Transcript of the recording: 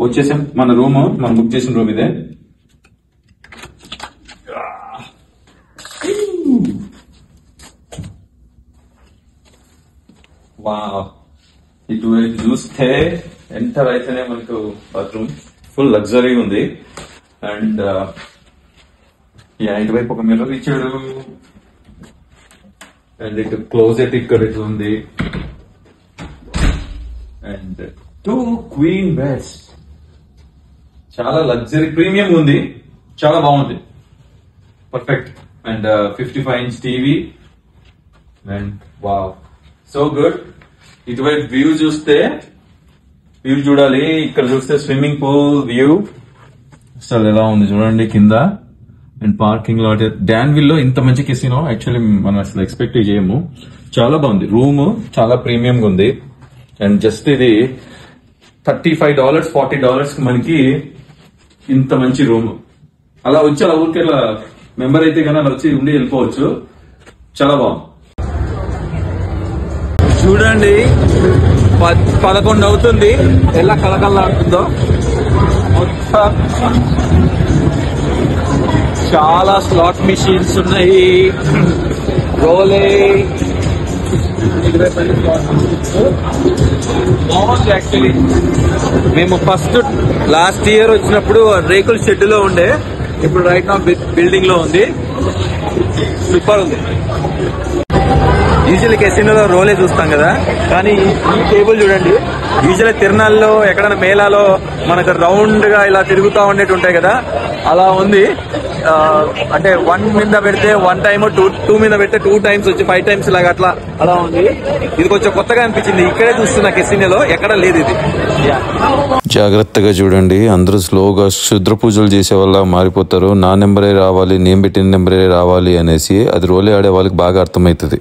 వచ్చేసాం మన రూమ్, మనం బుక్ చేసిన రూమ్ ఇదే. ఇటువైపు చూస్తే ఎంటర్ అయితేనే మనకు బాత్రూమ్ ఫుల్ లగ్జరీ ఉంది. అండ్ ఇటువైపు ఒక మిర్రర్ ఇచ్చాడు. అండ్ ఇటు క్లోజెట్ ఇక్కడ ఇట్లా ఉంది. అండ్ 2 క్వీన్ బెడ్స్, చాలా లగ్జరీ ప్రీమియం ఉంది, చాలా బాగుంది, perfect. And 55 inch TV. And wow, so good. ఇటువైపు వ్యూ చూస్తే, వ్యూ చూడాలి, ఇక్కడ చూస్తే స్విమ్మింగ్ పూల్ వ్యూ అసలు ఎలా ఉంది చూడండి కింద. And parking lot. డాన్విల్ లో ఇంత మంచి కెసినో యాక్చువల్లీ మనం అసలు ఎక్స్పెక్ట్ చేయము. చాలా బాగుంది, రూమ్ చాలా ప్రీమియం గా ఉంది. అండ్ జస్ట్ ఇది $35 $40 కి మనకి ఇంత మంచి రూమ్. అలా వచ్చి అలా ఊరికే అలా మెంబర్ అయితే కానీ అలా వచ్చి ఉండి వెళ్ళిపోవచ్చు. చాలా బాగుంది. చూడండి 11 అవుతుంది, ఎలా కలకల్లాడుతుందో. చాలా స్లాట్ మిషన్స్ ఉన్నాయి. రోలే బాగుంది యాక్చువల్లీ. మేము ఫస్ట్ లాస్ట్ ఇయర్ వచ్చినప్పుడు రేకుల షెడ్ లో ఉండే, ఇప్పుడు రైట్ నా బిల్డింగ్ లో ఉంది. సూపర్ ఉంది. యూజువల్లీ కెసినోలో రోలే చూస్తాం కదా, కానీ ఈ టేబుల్ చూడండి. యూజువల్లీ తిరునాళ్ళలో ఎక్కడైనా మేళాలో మనకు రౌండ్ గా ఇలా తిరుగుతూ ఉండేటి ఉంటాయి కదా, అలా ఉంది. అంటే 1 మీద పెడితే 1 టైమ్, 2 మీద పెడితే 2 times వచ్చి 5 times లాగా అట్లా అలా ఉంది. ఇది కొంచెం కొత్తగా అనిపించింది, ఇక్కడే చూస్తున్నా కెసినోలో, ఎక్కడ లేదు ఇది. జాగ్రత్తగా చూడండి, అందరూ స్లోగా క్షుద్ర పూజలు చేసే వాళ్ళ మారిపోతారు. నా నెంబరే రావాలి, నేను పెట్టిన నెంబరే రావాలి అనేసి. అది రోలే ఆడే వాళ్ళకి బాగా అర్థమవుతుంది.